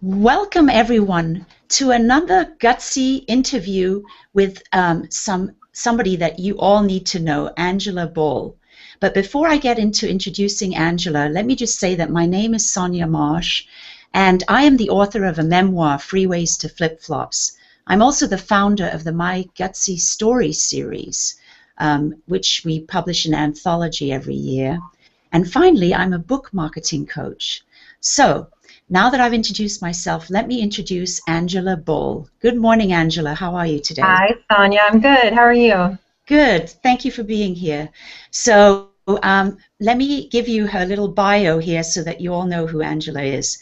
Welcome everyone to another Gutsy interview with somebody that you all need to know, Angela Bole. But before I get into introducing Angela, let me just say that my name is Sonia Marsh, and I am the author of a memoir, Freeways to Flip-Flops. I'm also the founder of the My Gutsy Story series, which we publish an anthology every year. And finally, I'm a book marketing coach. So, now that I've introduced myself, let me introduce Angela Bole. Good morning, Angela. How are you today? Hi, Sonia. I'm good. How are you? Good. Thank you for being here. So let me give you her little bio here so that you all know who Angela is.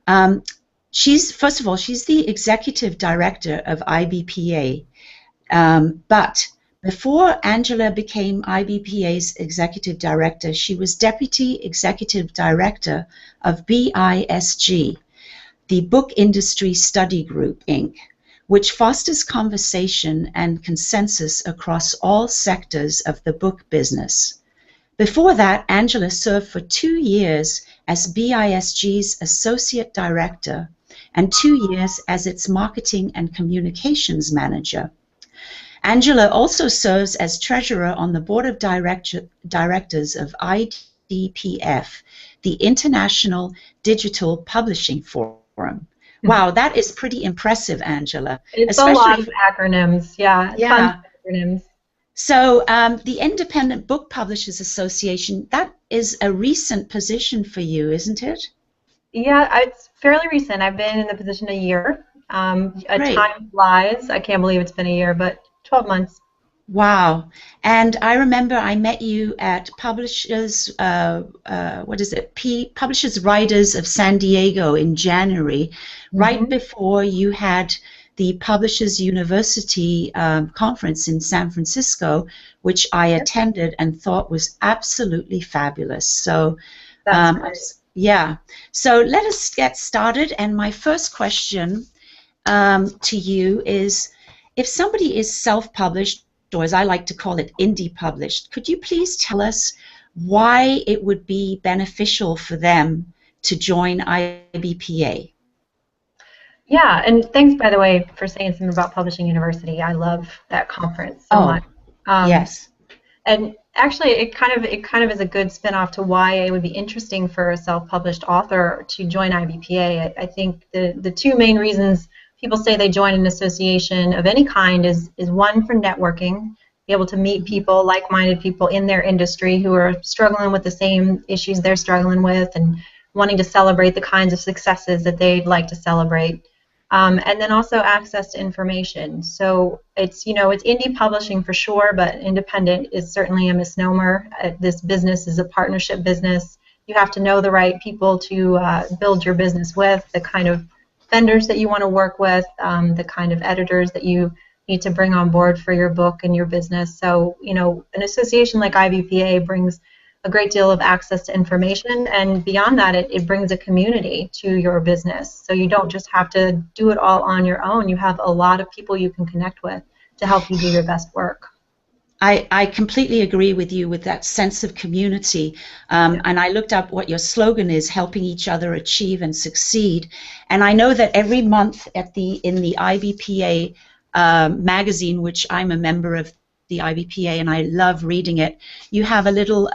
First of all, she's the executive director of IBPA. But before Angela became IBPA's executive director, she was deputy executive director of BISG, the Book Industry Study Group, Inc., which fosters conversation and consensus across all sectors of the book business. Before that, Angela served for 2 years as BISG's associate director and 2 years as its marketing and communications manager. Angela also serves as treasurer on the board of directors of IDPF, the International Digital Publishing Forum. Wow, that is pretty impressive, Angela. It's a lot of acronyms, yeah. Tons of acronyms. So the Independent Book Publishers Association, that is a recent position for you, isn't it? Yeah, it's fairly recent. I've been in the position a year. Time flies. I can't believe it's been a year, but 12 months. Wow. And I remember I met you at Publishers, Publishers Writers of San Diego in January, right before you had the Publishers University conference in San Francisco, which I attended and thought was absolutely fabulous. So, yeah. So let us get started. And my first question to you is, if somebody is self-published, or as I like to call it, indie published, could you please tell us why it would be beneficial for them to join IBPA? Yeah, and thanks, by the way, for saying something about Publishing University. I love that conference so much. Yes. And actually, it kind of is a good spin-off to why it would be interesting for a self-published author to join IBPA. I think the two main reasons people say they join an association of any kind is one, for networking, be able to meet people, like-minded people in their industry who are struggling with the same issues they're struggling with and wanting to celebrate the kinds of successes that they'd like to celebrate. And then also access to information. So it's indie publishing for sure, but independent is certainly a misnomer. This business is a partnership business. You have to know the right people to build your business with, the kind of vendors that you want to work with, the kind of editors that you need to bring on board for your book and your business. So, an association like IBPA brings a great deal of access to information, and beyond that, it brings a community to your business. So you don't just have to do it all on your own. You have a lot of people you can connect with to help you do your best work. I completely agree with you with that sense of community. And I looked up what your slogan is, helping each other achieve and succeed. And I know that every month in the IBPA Magazine, which I'm a member of the IBPA and I love reading it, you have a little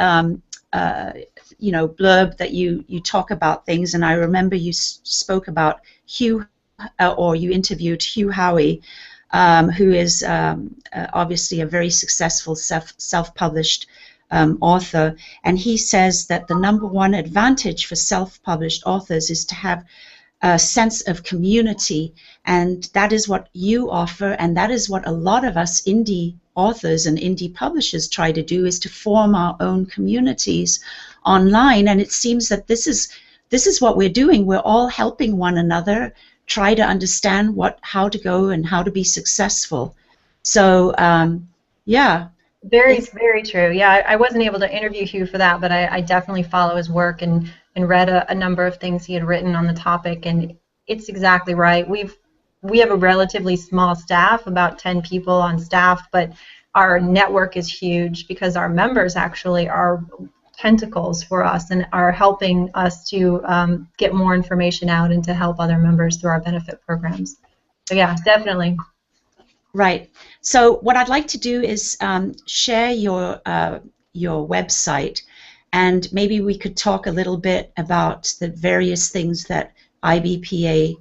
blurb that you talk about things. And I remember you spoke about you interviewed Hugh Howey, who is obviously a very successful self-published author, and he says that the #1 advantage for self-published authors is to have a sense of community, and that is what you offer, and that is what a lot of us indie authors and indie publishers try to do, is to form our own communities online. And it seems that this is what we're doing. We're all helping one another try to understand how to go and how to be successful. So, yeah. Very, very true. Yeah, I wasn't able to interview Hugh for that, but I definitely follow his work and read a number of things he had written on the topic, and it's exactly right. We have a relatively small staff, about 10 people on staff, but our network is huge because our members actually are tentacles for us and are helping us to get more information out and to help other members through our benefit programs. So yeah, definitely. Right. So what I'd like to do is share your website, and maybe we could talk a little bit about the various things that IBPA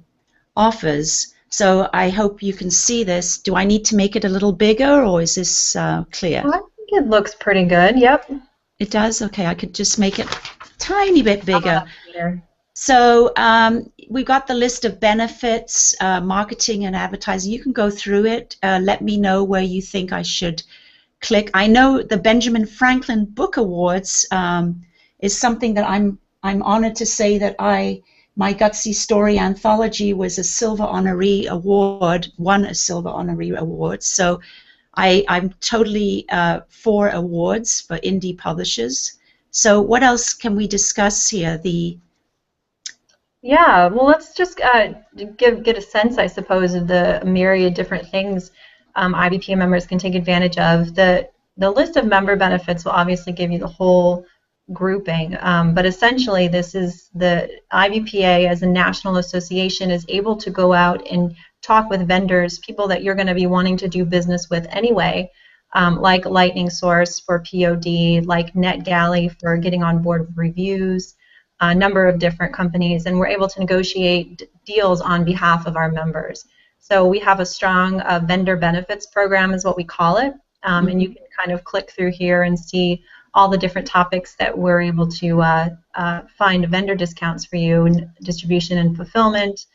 offers. So I hope you can see this. Do I need to make it a little bigger, or is this clear? Well, I think it looks pretty good. Yep. It does? Okay, I could just make it a tiny bit bigger. So we've got the list of benefits, marketing and advertising. You can go through it. Let me know where you think I should click. I know the Benjamin Franklin Book Awards is something that I'm honored to say that my Gutsy Story anthology was a silver honoree award, won a silver honoree award. So I'm totally for awards for indie publishers. So what else can we discuss here? Yeah, well, let's just get a sense, I suppose, of the myriad different things IBPA members can take advantage of. The list of member benefits will obviously give you the whole grouping, but essentially this is the IBPA as a national association is able to go out and talk with vendors, people that you're going to be wanting to do business with anyway, like Lightning Source for POD, like NetGalley for getting on board with reviews, a number of different companies, and we're able to negotiate deals on behalf of our members. So we have a strong vendor benefits program is what we call it, and you can kind of click through here and see all the different topics that we're able to find vendor discounts for you, and distribution and fulfillment,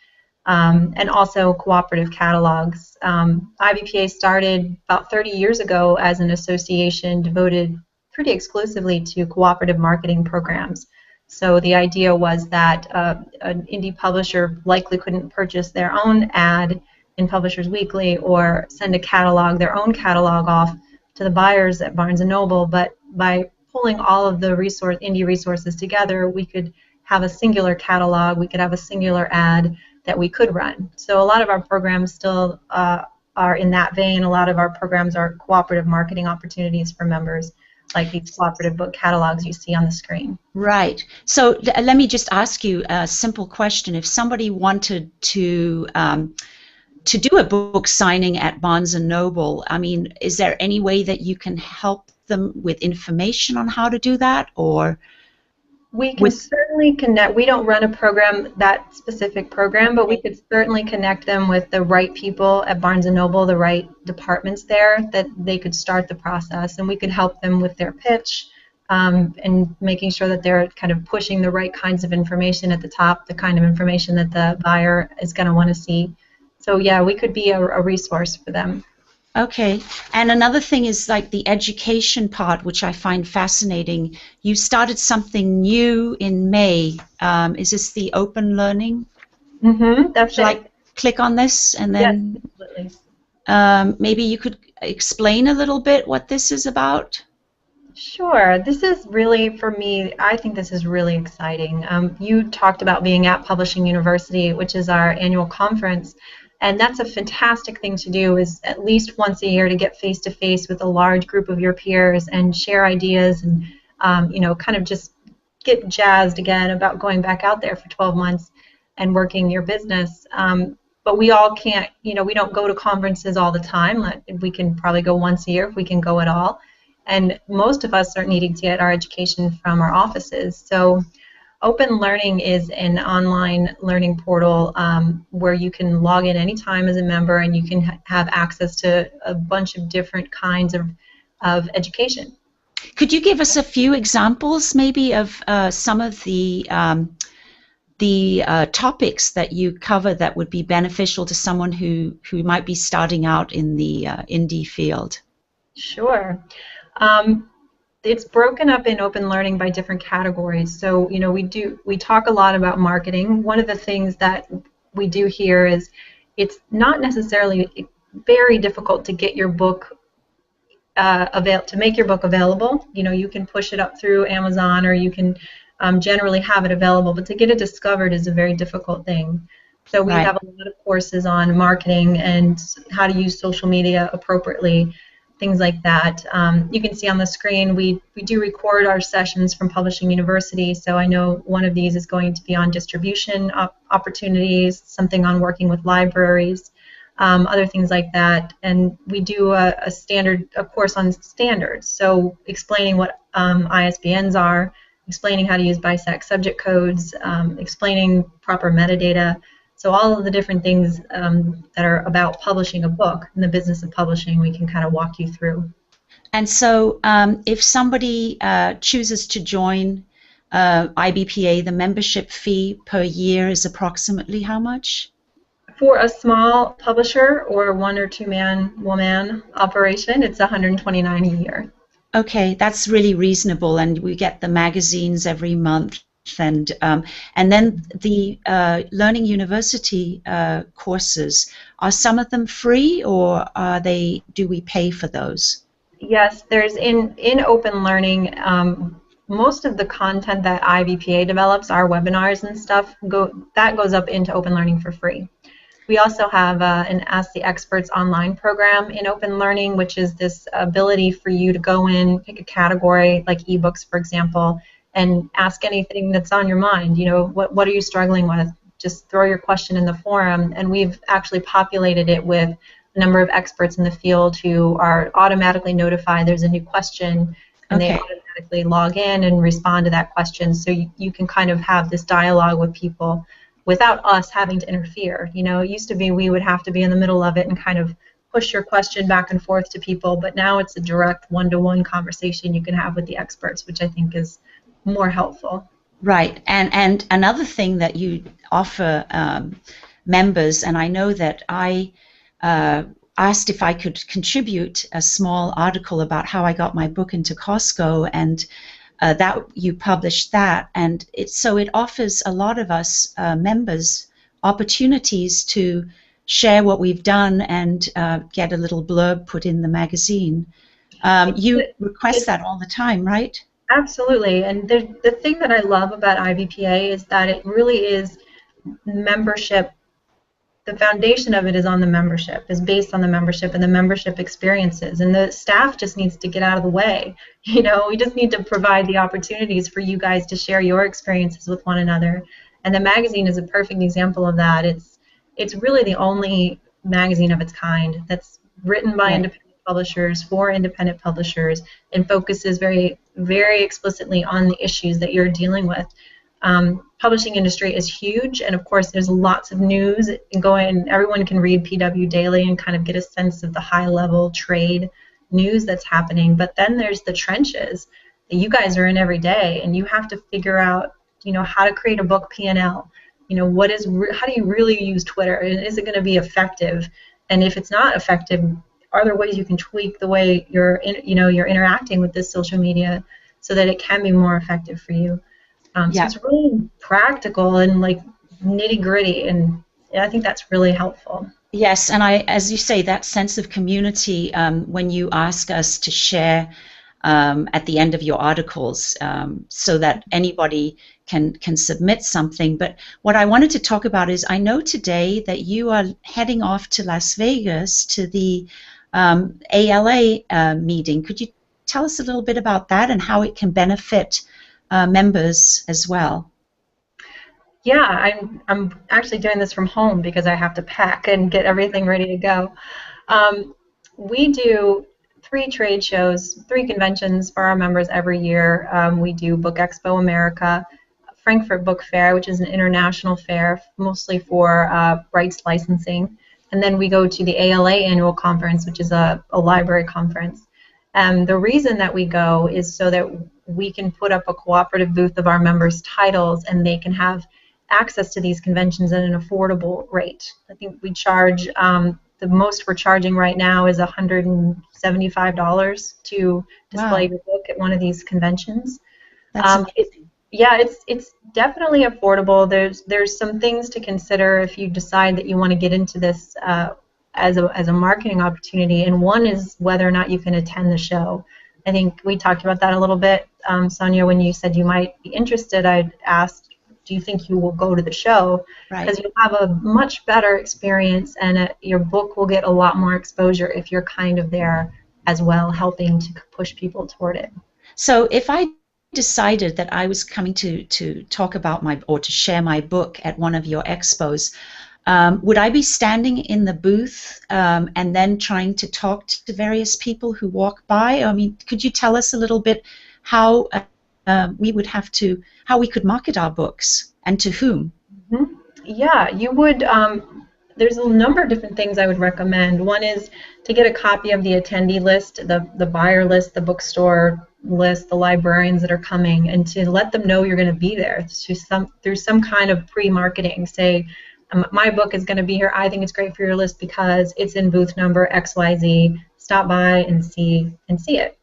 and also cooperative catalogs. IBPA started about 30 years ago as an association devoted pretty exclusively to cooperative marketing programs. So the idea was that an indie publisher likely couldn't purchase their own ad in Publishers Weekly or send a catalog, their own catalog off to the buyers at Barnes & Noble, but by pulling all of the indie resources together, we could have a singular catalog, we could have a singular ad that we could run. So a lot of our programs still are in that vein. A lot of our programs are cooperative marketing opportunities for members, like these cooperative book catalogs you see on the screen. Right. So let me just ask you a simple question. If somebody wanted to do a book signing at Barnes & Noble, I mean, is there any way that you can help them with information on how to do that? Or we can certainly connect. We don't run a program, that specific program, but we could certainly connect them with the right people at Barnes & Noble, the right departments there, that they could start the process, and we could help them with their pitch and making sure that they're kind of pushing the right kinds of information at the top, the kind of information that the buyer is going to want to see. So yeah, we could be a resource for them. Okay, and another thing is like the education part, which I find fascinating. You started something new in May. Is this the open learning? Mm-hmm, that's Shall I click on this and then yes, absolutely. Maybe you could explain a little bit what this is about? Sure. This is really, for me, I think this is really exciting. You talked about being at Publishing University, which is our annual conference. And that's a fantastic thing to do, is at least once a year to get face-to-face with a large group of your peers and share ideas and, you know, kind of just get jazzed again about going back out there for 12 months and working your business. But we all can't, you know, we don't go to conferences all the time. We can probably go once a year if we can go at all. And most of us are needing to get our education from our offices. So Open Learning is an online learning portal where you can log in anytime as a member, and you can have access to a bunch of different kinds of education. Could you give us a few examples maybe of some of the topics that you cover that would be beneficial to someone who might be starting out in the indie field? Sure. It's broken up in Open Learning by different categories. So, you know, we talk a lot about marketing. One of the things that we do here is it's not necessarily very difficult to get your book to make your book available. You know, you can push it up through Amazon, or you can generally have it available, but to get it discovered is a very difficult thing. So we have a lot of courses on marketing and how to use social media appropriately. things like that. You can see on the screen we do record our sessions from Publishing University, so I know one of these is going to be on distribution opportunities, something on working with libraries, other things like that. And we do a course on standards, so explaining what ISBNs are, explaining how to use BISAC subject codes, explaining proper metadata. So all of the different things that are about publishing a book in the business of publishing, we can kind of walk you through. And so if somebody chooses to join IBPA, the membership fee per year is approximately how much? For a small publisher or one or two woman operation, it's $129 a year. Okay, that's really reasonable, and we get the magazines every month. And then the Learning University courses, are some of them free, or do we pay for those? Yes, there's in Open Learning, most of the content that IBPA develops, our webinars and stuff, that goes up into Open Learning for free. We also have an Ask the Experts online program in Open Learning, which is this ability for you to go in, pick a category, like ebooks, for example, and ask anything that's on your mind. You know, what are you struggling with? Just throw your question in the forum, and we've actually populated it with a number of experts in the field who are automatically notified there's a new question, and they automatically log in and respond to that question. So you can kind of have this dialogue with people without us having to interfere. You know, it used to be we would have to be in the middle of it and kind of push your question back and forth to people, but now it's a direct one-to-one conversation you can have with the experts, which I think is more helpful. Right, and another thing that you offer members, and I know that I asked if I could contribute a small article about how I got my book into Costco, and that you published that, and so it offers a lot of us members opportunities to share what we've done and get a little blurb put in the magazine. You request that all the time, right? Absolutely, and the thing that I love about IBPA is that it really is membership. The foundation of it is on the membership, is based on the membership and the membership experiences, and the staff just needs to get out of the way. You know, we just need to provide the opportunities for you guys to share your experiences with one another, and the magazine is a perfect example of that. It's really the only magazine of its kind that's written by independent publishers for independent publishers and focuses very, very explicitly on the issues that you're dealing with. Publishing industry is huge, and of course there's lots of news going. Everyone can read PW Daily and kind of get a sense of the high-level trade news that's happening. But then there's the trenches that you guys are in every day, and you have to figure out, you know, how to create a book P&L. You know, how do you really use Twitter? Is it going to be effective? And if it's not effective, are there ways you can tweak the way you're interacting with this social media so that it can be more effective for you? So it's really practical and like nitty-gritty, and I think that's really helpful. Yes, and as you say, that sense of community, when you ask us to share at the end of your articles, so that anybody can submit something. But what I wanted to talk about is, I know today that you are heading off to Las Vegas to the ALA meeting. Could you tell us a little bit about that and how it can benefit members as well? Yeah, I'm actually doing this from home because I have to pack and get everything ready to go. We do 3 trade shows, 3 conventions for our members every year. We do Book Expo America, Frankfurt Book Fair, which is an international fair mostly for rights licensing, and then we go to the ALA annual conference, which is a library conference. The reason that we go is so that we can put up a cooperative booth of our members' titles, and they can have access to these conventions at an affordable rate. I think we charge, the most we're charging right now is $175 to display your book at one of these conventions. That's it's definitely affordable. There's some things to consider if you decide that you want to get into this as a marketing opportunity, and one is whether or not you can attend the show. I think we talked about that a little bit, Sonia, when you said you might be interested. I'd asked, do you think you will go to the show? Because you'll have a much better experience, and your book will get a lot more exposure if you're kind of there as well, helping to push people toward it. So if I decided that I was coming to talk about or to share my book at one of your expos, would I be standing in the booth and then trying to talk to various people who walk by? I mean, could you tell us a little bit how how we could market our books and to whom? Mm-hmm. Yeah, you would. There's a number of different things I would recommend. One is to get a copy of the attendee list, the buyer list, the bookstore list, the librarians that are coming, and to let them know you're going to be there through some kind of pre-marketing. Say, my book is going to be here. I think it's great for your list because it's in booth number XYZ. Stop by and see it.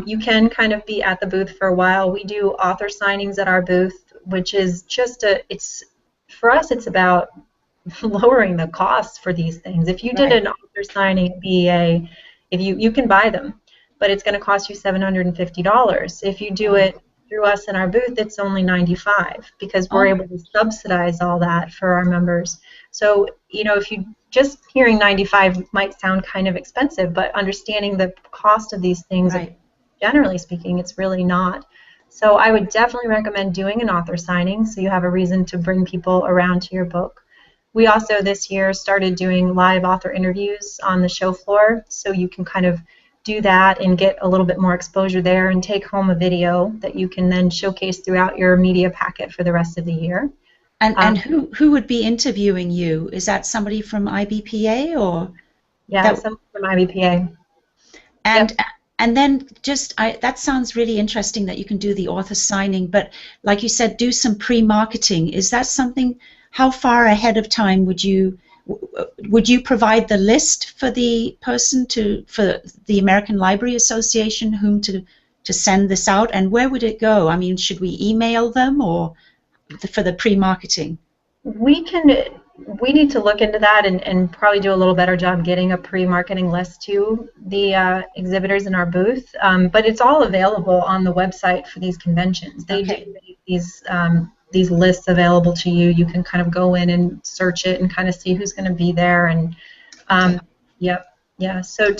You can kind of be at the booth for a while. We do author signings at our booth, which is just for us, it's about lowering the costs for these things. If you did an author signing at BEA, if you can buy them, but it's going to cost you $750. If you do it through us in our booth, it's only $95 because we're able to subsidize all that for our members. So, if you just hearing $95 might sound kind of expensive, but understanding the cost of these things, generally speaking, it's really not. So I would definitely recommend doing an author signing so you have a reason to bring people around to your book. We also this year started doing live author interviews on the show floor, so you can kind of do that and get a little bit more exposure there and take home a video that you can then showcase throughout your media packet for the rest of the year. And who would be interviewing you? Is that somebody from IBPA or? Yeah, someone from IBPA. And then that sounds really interesting that you can do the author signing, but like you said, do some pre-marketing. Is that something? How far ahead of time would you provide the list for the person for the American Library Association whom to send this out, and where would it go? I mean, should we email them or for the pre-marketing? We need to look into that and probably do a little better job getting a pre-marketing list to the exhibitors in our booth. But it's all available on the website for these conventions. They do make these lists available to you. You can kind of go in and search it and kind of see who's going to be there. And So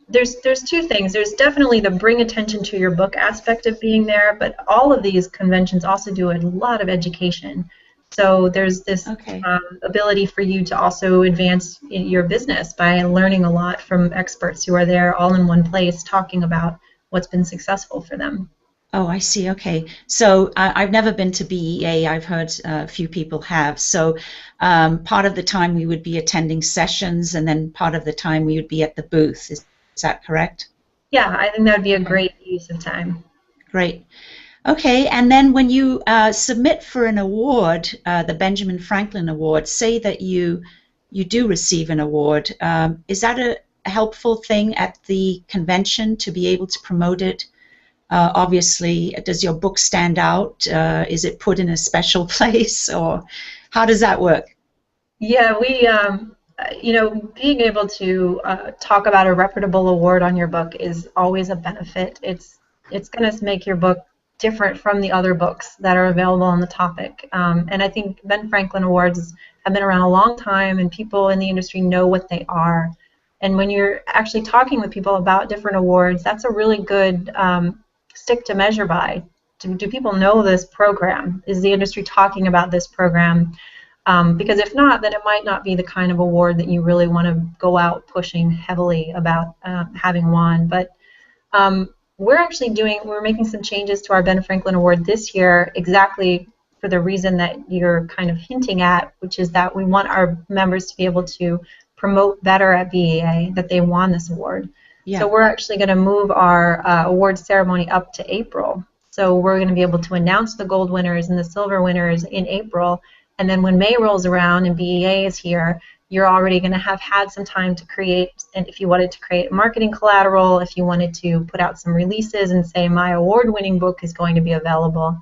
there's two things. There's definitely the bring attention to your book aspect of being there, but all of these conventions also do a lot of education. So there's this ability for you to also advance in your business by learning a lot from experts who are there all in one place talking about what's been successful for them. Oh, I see. Okay. So I've never been to BEA. I've heard a few people have. So part of the time we would be attending sessions, and then part of the time we would be at the booth. Is that correct? Yeah, I think that would be a great use of time. Great. Okay, and then when you submit for an award, the Benjamin Franklin Award, say that you do receive an award, is that a helpful thing at the convention to be able to promote it? Obviously, does your book stand out? Is it put in a special place, or how does that work? Yeah, we, being able to talk about a reputable award on your book is always a benefit. It's going to make your book different from the other books that are available on the topic. And I think Ben Franklin Awards have been around a long time, and people in the industry know what they are. And when you're actually talking with people about different awards, that's a really good stick to measure by. Do people know this program? Is the industry talking about this program? Because if not, then it might not be the kind of award that you really want to go out pushing heavily about having won. But we're making some changes to our Ben Franklin Award this year exactly for the reason that you're kind of hinting at, which is that we want our members to be able to promote better at BEA that they won this award. Yeah. So we're actually going to move our award ceremony up to April. So we're going to be able to announce the gold winners and the silver winners in April, and then when May rolls around and BEA is here, you're already going to have had some time to create, and if you wanted to create marketing collateral, if you wanted to put out some releases and say my award-winning book is going to be available.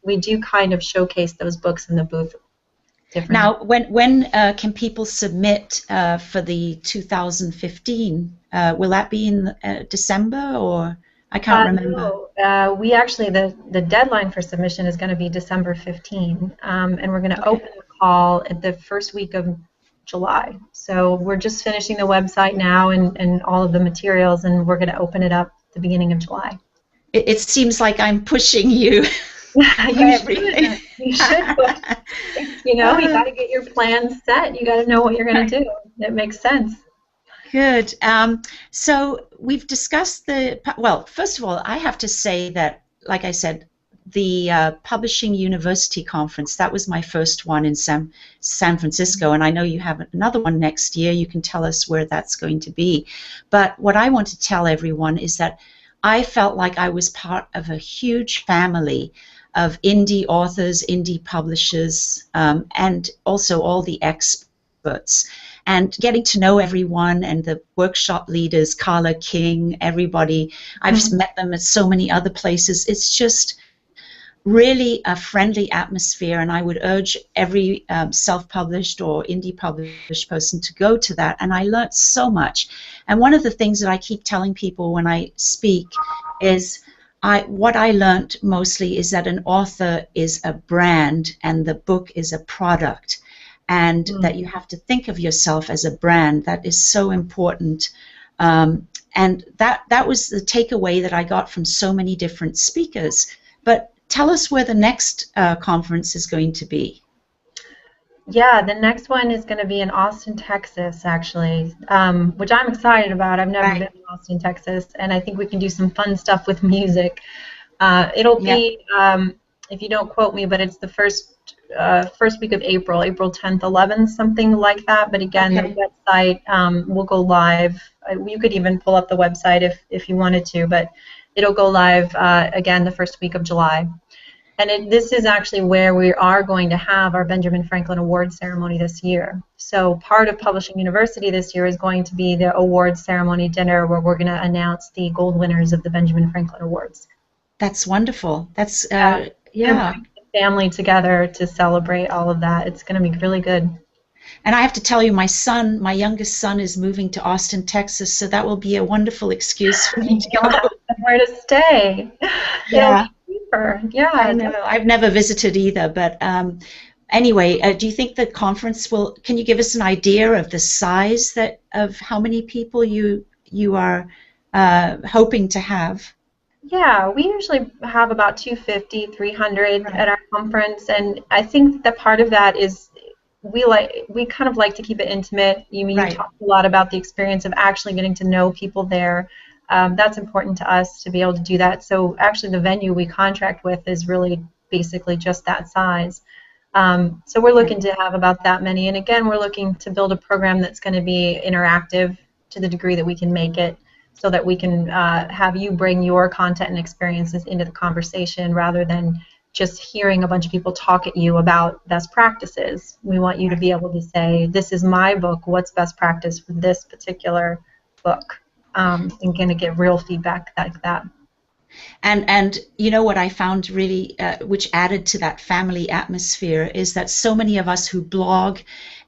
We do kind of showcase those books in the booth. Now, when can people submit for the 2015? Will that be in December, or I can't remember? No. We actually, the deadline for submission is going to be December 15, and we're going to open the call at the first week of July. So we're just finishing the website now and all of the materials, and we're going to open it up at the beginning of July. It seems like I'm pushing you. You should. You should. You know, you got to get your plans set. You got to know what you're going to do. It makes sense. Good. So we've discussed well, first of all, I have to say that, like I said, the Publishing University Conference, that was my first one in San Francisco, and I know you have another one next year. You can tell us where that's going to be. But what I want to tell everyone is that I felt like I was part of a huge family of indie authors, indie publishers, and also all the experts. And getting to know everyone and the workshop leaders, Carla King, everybody. I've met them at so many other places. It's just really a friendly atmosphere, and I would urge every self-published or indie published person to go to that. And I learned so much. And one of the things that I keep telling people when I speak is what I learned mostly is that an author is a brand and the book is a product, and that you have to think of yourself as a brand. That is so important. And that was the takeaway that I got from so many different speakers. But tell us where the next conference is going to be. Yeah, the next one is going to be in Austin, Texas, actually, which I'm excited about. I've never been in Austin, Texas, and I think we can do some fun stuff with music. It'll be, if you don't quote me, but it's the first week of April, April 10th, 11th, something like that. But again, the website will go live. You could even pull up the website if you wanted to, but it'll go live again the first week of July. And this is actually where we are going to have our Benjamin Franklin Award ceremony this year. So part of Publishing University this year is going to be the award ceremony dinner where we're going to announce the gold winners of the Benjamin Franklin Awards. That's wonderful. That's, bring the family together to celebrate all of that. It's going to be really good. And I have to tell you, my youngest son is moving to Austin, Texas, so that will be a wonderful excuse for me to go. Somewhere to stay. Yeah. Yeah, I know. I've never visited either, but anyway, do you think the conference can you give us an idea of the size of how many people you are hoping to have? Yeah, we usually have about 250, 300 at our conference, and I think that part of that is we kind of like to keep it intimate. You talked a lot about the experience of actually getting to know people there. That's important to us to be able to do that. So actually the venue we contract with is really basically just that size. So we're looking to have about that many. And again, we're looking to build a program that's going to be interactive to the degree that we can make it, so that we can have you bring your content and experiences into the conversation rather than just hearing a bunch of people talk at you about best practices. We want you to be able to say, this is my book, what's best practice for this particular book? And going to get real feedback like that. And you know what I found really, which added to that family atmosphere, is that so many of us who blog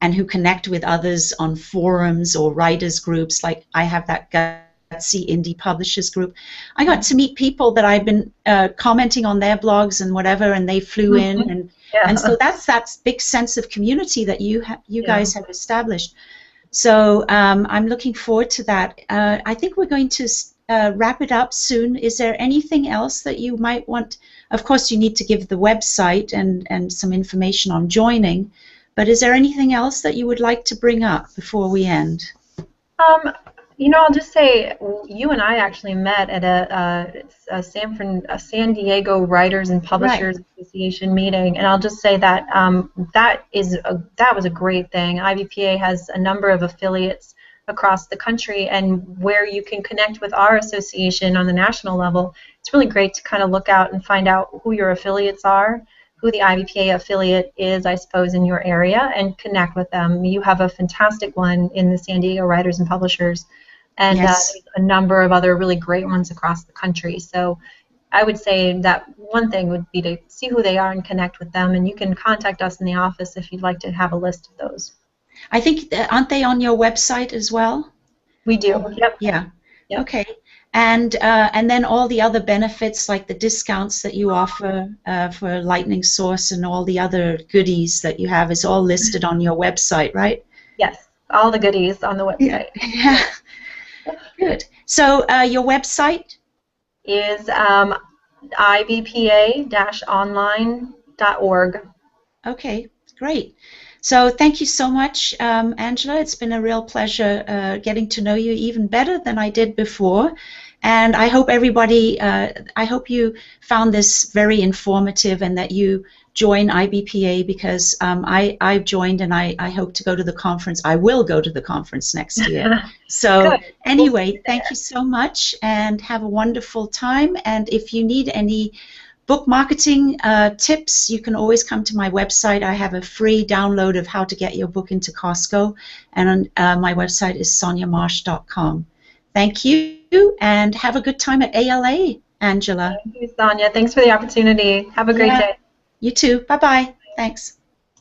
and who connect with others on forums or writers groups, like I have that Gutsy indie publishers group, I got to meet people that I've been commenting on their blogs and whatever, and they flew in, and so that's that big sense of community that you guys have established. So I'm looking forward to that. I think we're going to wrap it up soon. Is there anything else that you might want? Of course, you need to give the website and some information on joining, but is there anything else that you would like to bring up before we end? You know, I'll just say you and I actually met at a San Diego Writers and Publishers Association meeting, and I'll just say that that was a great thing. IBPA has a number of affiliates across the country, and where you can connect with our association on the national level, it's really great to kind of look out and find out who your affiliates are, who the IBPA affiliate is, I suppose, in your area, and connect with them. You have a fantastic one in the San Diego Writers and Publishers, and a number of other really great ones across the country. So I would say that one thing would be to see who they are and connect with them, and you can contact us in the office if you'd like to have a list of those. I think, aren't they on your website as well? We do. Yep. Yeah. Yep. Okay. And then all the other benefits, like the discounts that you offer for Lightning Source and all the other goodies that you have, is all listed on your website, right? Yes, all the goodies on the Yeah. website. Yeah. Good. So your website? Is ibpa-online.org. Okay, great. So thank you so much, Angela. It's been a real pleasure getting to know you even better than I did before. And I hope everybody, I hope you found this very informative and that you join IBPA, because I've joined and I hope to go to the conference. I will go to the conference next year. So Good. anyway, thank you so much and have a wonderful time. And if you need any book marketing tips, you can always come to my website. I have a free download of how to get your book into Costco, and my website is soniamarsh.com. Thank you, and have a good time at ALA, Angela. Thank you, Sonia. Thanks for the opportunity. Have a great day. You too. Bye-bye. Thanks.